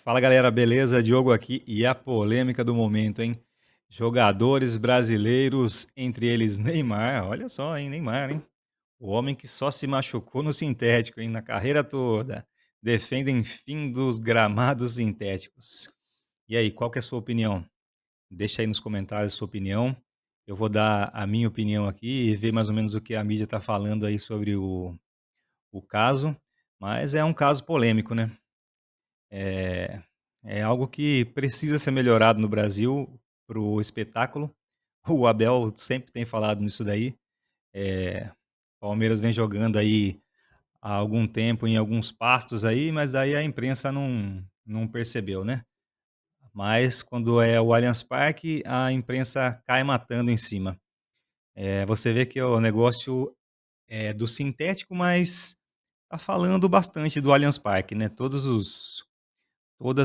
Fala galera, beleza? Diogo aqui e a polêmica do momento, hein? Jogadores brasileiros, entre eles Neymar, olha só, hein? Neymar, hein? O homem que só se machucou no sintético, hein? Na carreira toda. Defendem fim dos gramados sintéticos. E aí, qual que é a sua opinião? Deixa aí nos comentários a sua opinião. Eu vou dar a minha opinião aqui e ver mais ou menos o que a mídia está falando aí sobre o caso. Mas é um caso polêmico, né? É, é algo que precisa ser melhorado no Brasil para o espetáculo. O Abel sempre tem falado nisso daí. Palmeiras vem jogando aí há algum tempo em alguns pastos aí, mas aí a imprensa não percebeu, né? Mas quando é o Allianz Parque, a imprensa cai matando em cima. Você vê que o negócio é do sintético, mas tá falando bastante do Allianz Parque, né? Todas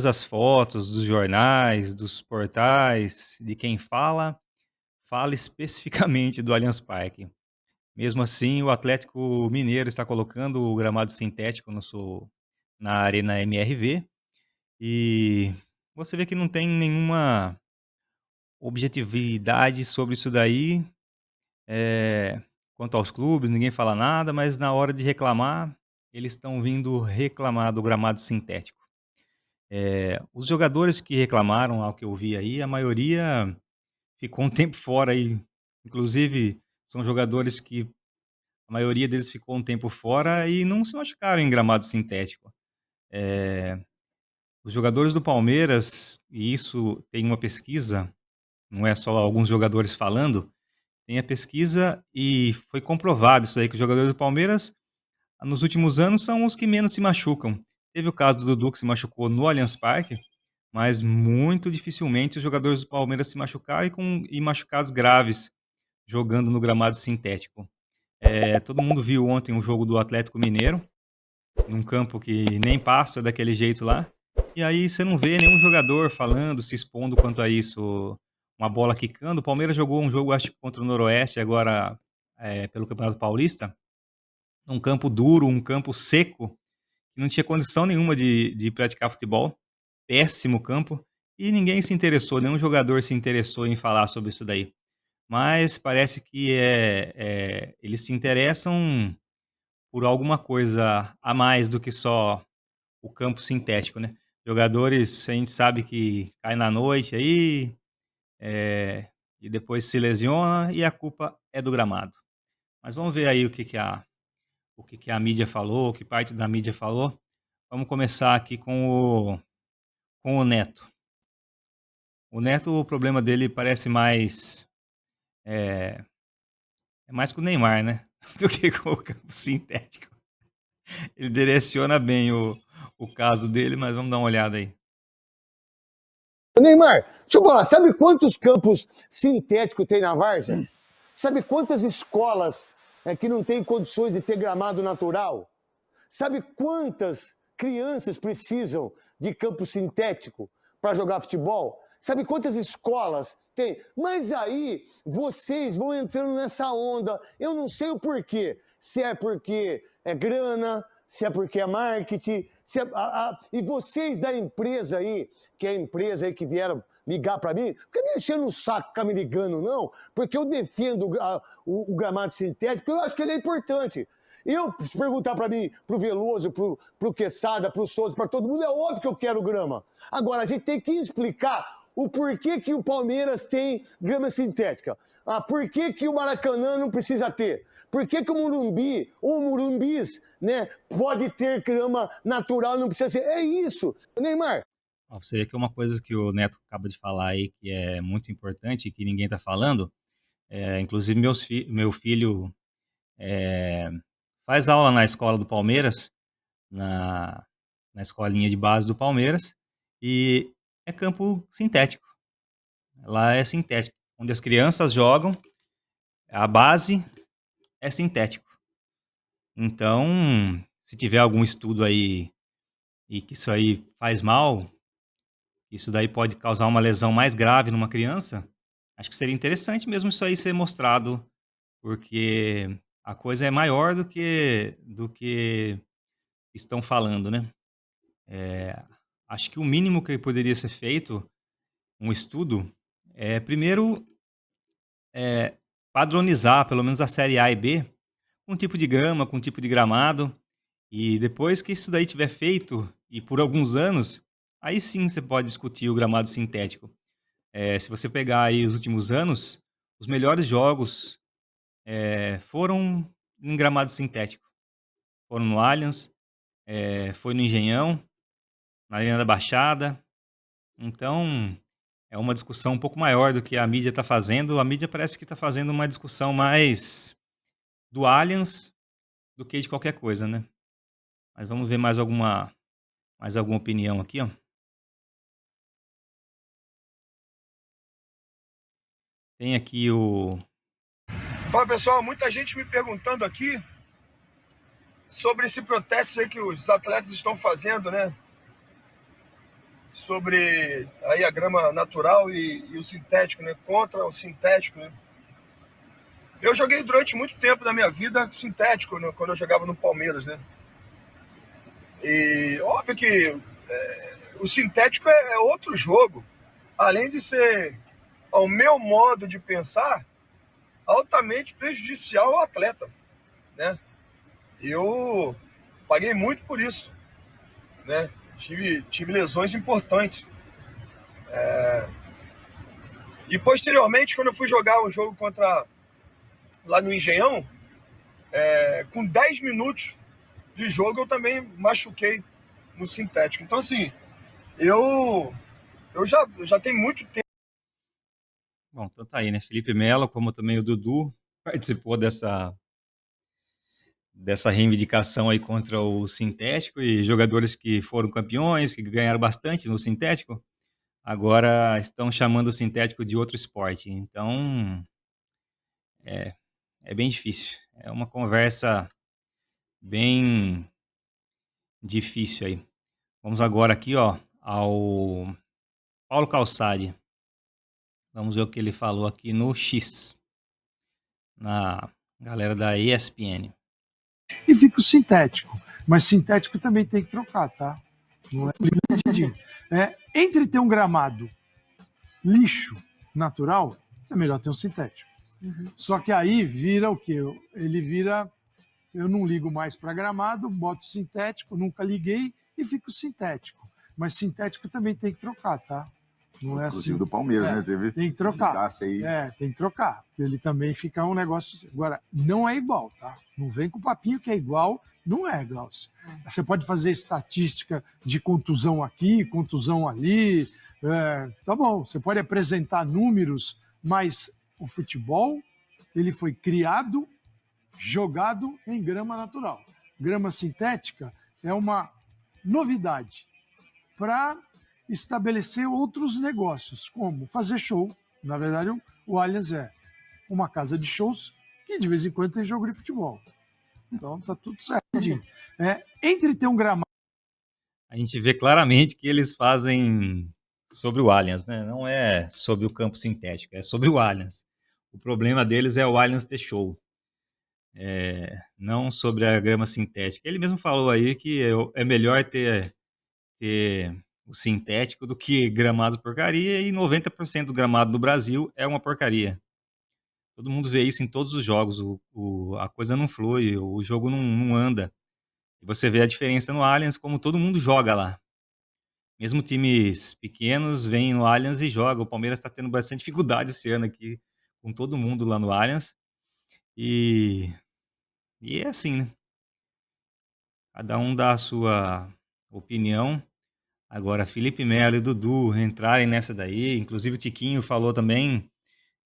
as fotos dos jornais, dos portais, de quem fala, fala especificamente do Allianz Parque. Mesmo assim, o Atlético Mineiro está colocando o gramado sintético na Arena MRV, e você vê que não tem nenhuma objetividade sobre isso daí. Quanto aos clubes, ninguém fala nada, mas na hora de reclamar, eles estão vindo reclamar do gramado sintético. Os jogadores que reclamaram, ao que eu vi aí, a maioria ficou um tempo fora aí, inclusive são jogadores que a maioria deles ficou um tempo fora e não se machucaram em gramado sintético. Os jogadores do Palmeiras, e isso tem uma pesquisa, não é só alguns jogadores falando, tem a pesquisa e foi comprovado isso aí, que os jogadores do Palmeiras, nos últimos anos, são os que menos se machucam. Teve o caso do Dudu que se machucou no Allianz Parque, mas muito dificilmente os jogadores do Palmeiras se machucaram e machucados graves, jogando no gramado sintético. Todo mundo viu ontem o jogo do Atlético Mineiro, num campo que nem pasto é daquele jeito lá, e aí você não vê nenhum jogador falando, se expondo quanto a isso, uma bola quicando. O Palmeiras jogou um jogo, acho que contra o Noroeste agora, pelo Campeonato Paulista, num campo duro, um campo seco, que não tinha condição nenhuma de praticar futebol, péssimo campo, e ninguém se interessou, nenhum jogador se interessou em falar sobre isso daí. Mas parece que eles se interessam por alguma coisa a mais do que só o campo sintético, né. Jogadores, a gente sabe que cai na noite aí, eh, e depois se lesiona e a culpa é do gramado. Mas vamos ver aí o que que a mídia falou, o que parte da mídia falou. Vamos começar aqui com o Neto. O Neto, o problema dele parece mais, eh, é mais com o Neymar, né, do que com o campo sintético. Ele direciona bem o caso dele, mas vamos dar uma olhada aí. Neymar, deixa eu falar, sabe quantos campos sintéticos tem na Várzea? Sabe quantas escolas que não têm condições de ter gramado natural? Sabe quantas crianças precisam de campo sintético para jogar futebol? Sabe quantas escolas tem? Mas aí vocês vão entrando nessa onda. Eu não sei o porquê. Se é porque é grana, se é porque é marketing, se é, e vocês da empresa aí, que é a empresa aí que vieram ligar para mim, fica me enchendo o saco ficar me ligando, não, porque eu defendo o gramado sintético, eu acho que ele é importante. Se perguntar para mim, pro Veloso, pro Quesada, pro Souza, para todo mundo, é óbvio que eu quero grama. Agora, a gente tem que explicar o porquê que o Palmeiras tem grama sintética. Por que o Maracanã não precisa ter? Por que o Morumbi, ou Murumbis, né, pode ter grama natural e não precisa ser? É isso. Neymar. Ó, você vê que é uma coisa que o Neto acaba de falar aí, que é muito importante e que ninguém está falando, inclusive meu filho, eh, faz aula na escola do Palmeiras, na na escolinha de base do Palmeiras, e é campo sintético. Lá é sintético, onde as crianças jogam, a base é sintético. Então, se tiver algum estudo aí e que isso aí faz mal, isso daí pode causar uma lesão mais grave numa criança, acho que seria interessante mesmo isso aí ser mostrado, porque a coisa é maior do que estão falando, né. Acho que o mínimo que poderia ser feito, um estudo, é primeiro, eh, padronizar pelo menos a série A e B, com tipo de grama, com tipo de gramado, e depois que isso daí tiver feito, e por alguns anos, aí sim você pode discutir o gramado sintético. Se você pegar aí os últimos anos, os melhores jogos, foram em gramado sintético. Foram no Allianz, foi no Engenhão, na Arena da Baixada. Então, é uma discussão um pouco maior do que a mídia está fazendo. A mídia parece que está fazendo uma discussão mais do Allianz do que de qualquer coisa, né. Mas vamos ver mais alguma opinião aqui, ó. Tem aqui o Fala pessoal, muita gente me perguntando aqui sobre esse protesto aí que os atletas estão fazendo, né? Sobre aí a grama natural e o sintético, né? Contra o sintético, né? Eu joguei durante muito tempo da minha vida sintético, né? Quando eu jogava no Palmeiras, né? E óbvio que o sintético é outro jogo. Além de ser, ao meu modo de pensar, altamente prejudicial ao atleta, né? Eu paguei muito por isso, né? Tive lesões importantes. E posteriormente, quando eu fui jogar um jogo contra lá no Engenhão, com 10 minutos de jogo eu também machuquei no sintético. Então, assim, eu, eu já tenho muito tempo. bom, então tá aí, né, Felipe Melo, como também o Dudu, participou dessa reivindicação aí contra o sintético, e jogadores que foram campeões, que ganharam bastante no sintético, agora estão chamando o sintético de outro esporte. Então, é é bem difícil. É uma conversa bem difícil aí. Vamos agora aqui, ó, ao Paulo Calçade. Vamos ver o que ele falou aqui no X, na galera da ESPN. E fica o sintético. Mas sintético também tem que trocar, tá? Não é limitadinho. Entre ter um gramado lixo natural, é melhor ter um sintético. Só que aí vira o quê? Ele vira. Eu não ligo mais para gramado, boto sintético, nunca liguei e fica o sintético. Mas sintético também tem que trocar, tá? Não é Inclusive assim. do Palmeiras, né? Teve Tem que trocar. desgaste aí. Tem que trocar. Ele também fica um negócio. Agora, não é igual, tá? Não vem com o papinho que é igual. Não é, Glaucio. Você pode fazer estatística de contusão aqui, contusão ali. Tá bom, você pode apresentar números, mas o futebol ele foi criado, jogado em grama natural. Grama sintética é uma novidade para estabelecer outros negócios, como fazer show. Na verdade, o Allianz é uma casa de shows que de vez em quando tem jogo de futebol. Então tá tudo certinho. Entre ter um gramado. A gente vê claramente que eles fazem sobre o Allianz, né? Não é sobre o campo sintético, é sobre o Allianz. O problema deles é o Allianz ter show, não sobre a grama sintética. Ele mesmo falou aí que é melhor ter o sintético do que gramado porcaria, e 90% do gramado do Brasil é uma porcaria. Todo mundo vê isso em todos os jogos, a coisa não flui, o jogo não anda. E você vê a diferença no Allianz, como todo mundo joga lá. Mesmo times pequenos vêm no Allianz e jogam. O Palmeiras está tendo bastante dificuldade esse ano aqui, com todo mundo lá no Allianz. E é assim, né, cada um dá a sua opinião. Agora Felipe Melo e Dudu entrarem nessa daí, inclusive o Tiquinho falou também,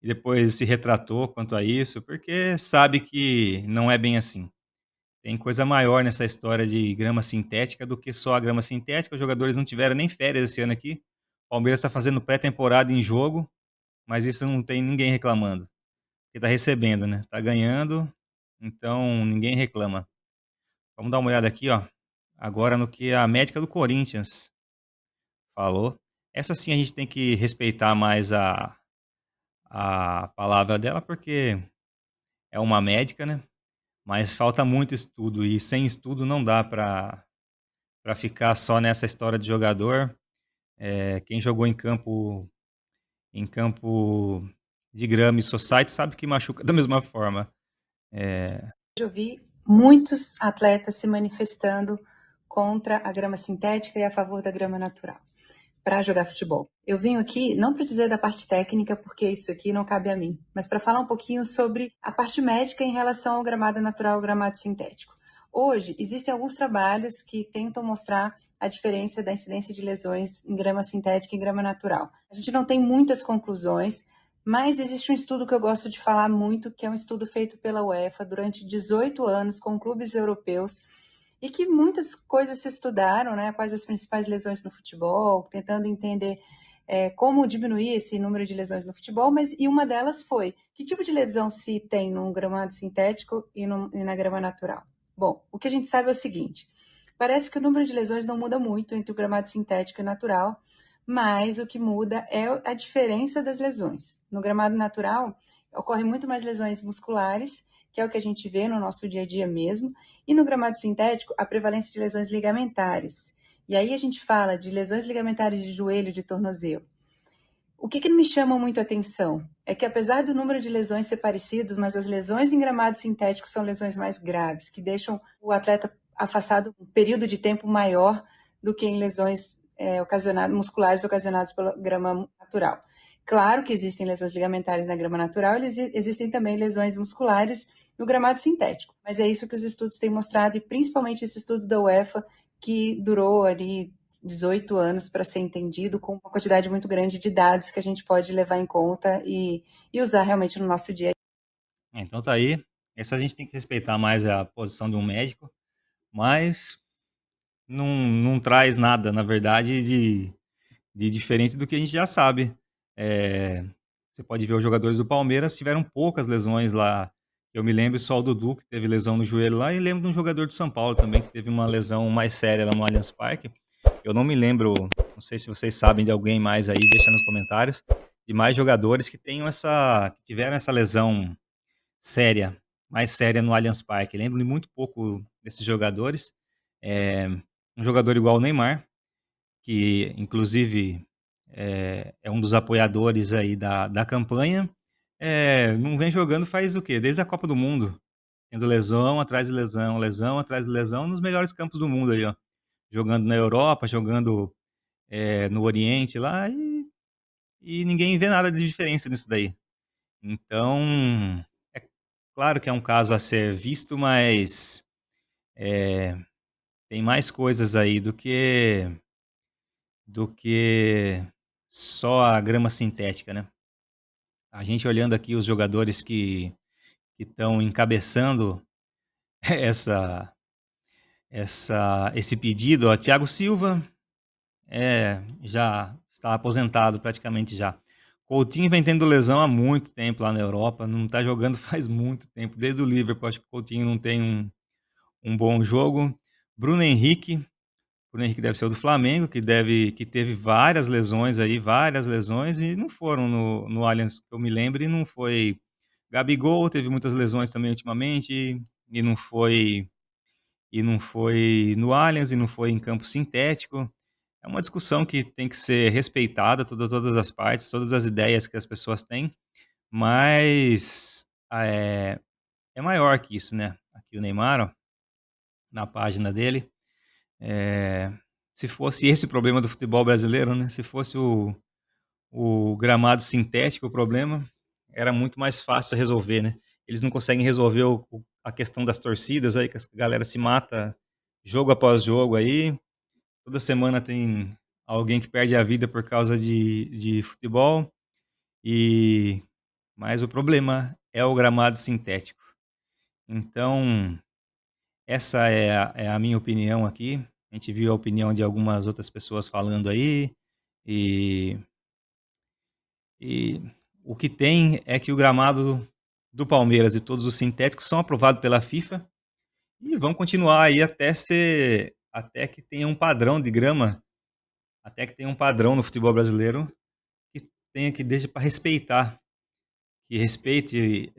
e depois se retratou quanto a isso, porque sabe que não é bem assim. Tem coisa maior nessa história de grama sintética do que só a grama sintética. Os jogadores não tiveram nem férias esse ano aqui. O Palmeiras está fazendo pré-temporada em jogo, mas isso não tem ninguém reclamando. Porque tá recebendo, né? Tá ganhando, então ninguém reclama. Vamos dar uma olhada aqui, ó, agora no que a médica do Corinthians falou. Essa sim a gente tem que respeitar mais a palavra dela, porque é uma médica, né? Mas falta muito estudo, e sem estudo não dá para para ficar só nessa história de jogador. Quem jogou em campo de grama e society sabe que machuca da mesma forma. Eu vi muitos atletas se manifestando contra a grama sintética e a favor da grama natural para jogar futebol. Eu vim aqui não para dizer da parte técnica, porque isso aqui não cabe a mim, mas para falar um pouquinho sobre a parte médica em relação ao gramado natural e ao gramado sintético. Hoje, existem alguns trabalhos que tentam mostrar a diferença da incidência de lesões em grama sintética e grama natural. A gente não tem muitas conclusões, mas existe um estudo que eu gosto de falar muito, que é um estudo feito pela UEFA durante 18 anos com clubes europeus, e que muitas coisas se estudaram, né? Quais as principais lesões no futebol, tentando entender como diminuir esse número de lesões no futebol, e uma delas foi que tipo de lesão se tem num gramado sintético e na grama natural. Bom, o que a gente sabe é o seguinte, parece que o número de lesões não muda muito entre o gramado sintético e o natural, mas o que muda é a diferença das lesões. No gramado natural, ocorrem muito mais lesões musculares, que é o que a gente vê no nosso dia a dia mesmo, e no gramado sintético, a prevalência de lesões ligamentares. E aí a gente fala de lesões ligamentares de joelho, de tornozelo. O que me chama muito a atenção é que, apesar do número de lesões ser parecido, mas as lesões em gramado sintético são lesões mais graves, que deixam o atleta afastado um período de tempo maior do que em lesões musculares ocasionadas pela grama natural. Claro que existem lesões ligamentares na grama natural, existem também lesões musculares no gramado sintético, mas é isso que os estudos têm mostrado, e principalmente esse estudo da UEFA, que durou ali 18 anos para ser entendido, com uma quantidade muito grande de dados que a gente pode levar em conta e usar realmente no nosso dia a dia. Então tá aí. Essa a gente tem que respeitar mais a posição de um médico, mas não traz nada, na verdade, de diferente do que a gente já sabe. Você pode ver os jogadores do Palmeiras tiveram poucas lesões lá. Eu me lembro só o Dudu, que teve lesão no joelho lá, e lembro de um jogador de São Paulo também, que teve uma lesão mais séria lá no Allianz Parque. Eu não me lembro, não sei se vocês sabem de alguém mais aí, deixa nos comentários, de mais jogadores que que tiveram essa lesão séria, mais séria no Allianz Parque. Lembro muito pouco desses jogadores. Um jogador igual o Neymar, que inclusive é um dos apoiadores aí da campanha, não vem jogando faz o quê? Desde a Copa do Mundo, tendo lesão atrás de lesão, lesão atrás de lesão, nos melhores campos do mundo aí, ó. Jogando na Europa, jogando no Oriente lá, e ninguém vê nada de diferença nisso daí. Então, é claro que é um caso a ser visto, mas tem mais coisas aí do que só a grama sintética, né. A gente olhando aqui os jogadores que estão encabeçando essa esse pedido, ó, Thiago Silva, já está aposentado praticamente já. Coutinho vem tendo lesão há muito tempo lá na Europa, não está jogando faz muito tempo, desde o Liverpool, acho que o Coutinho não tem um bom jogo. Bruno Henrique deve ser o do Flamengo, que teve várias lesões, e não foram no Allianz, que eu me lembre, não foi. Gabigol teve muitas lesões também ultimamente, e não foi no Allianz, e não foi em campo sintético. É uma discussão que tem que ser respeitada, todas as partes, todas as ideias que as pessoas têm, mas é maior que isso, né. Aqui o Neymar, ó, na página dele, eh, se fosse esse o problema do futebol brasileiro, né, se fosse o gramado sintético o problema, era muito mais fácil resolver, né. Eles não conseguem resolver a questão das torcidas aí, que a galera se mata jogo após jogo aí, toda semana tem alguém que perde a vida por causa de futebol, e mas o problema é o gramado sintético. Então, essa é a minha opinião aqui. A gente viu a opinião de algumas outras pessoas falando aí, e e o que tem é que o gramado do Palmeiras e todos os sintéticos são aprovados pela FIFA e vão continuar aí até que tenha um padrão de grama, até que tenha um padrão no futebol brasileiro que deixe para respeitar, que respeite,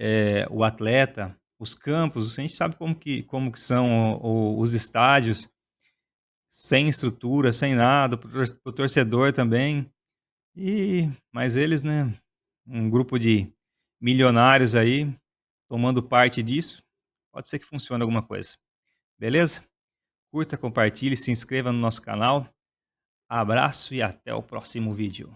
o atleta, os campos. A gente sabe como que são os estádios. sem estrutura, sem nada, pro torcedor também. Mas eles, né, um grupo de milionários aí, tomando parte disso, pode ser que funcione alguma coisa. Beleza? Curta, compartilhe, se inscreva no nosso canal. Abraço e até o próximo vídeo.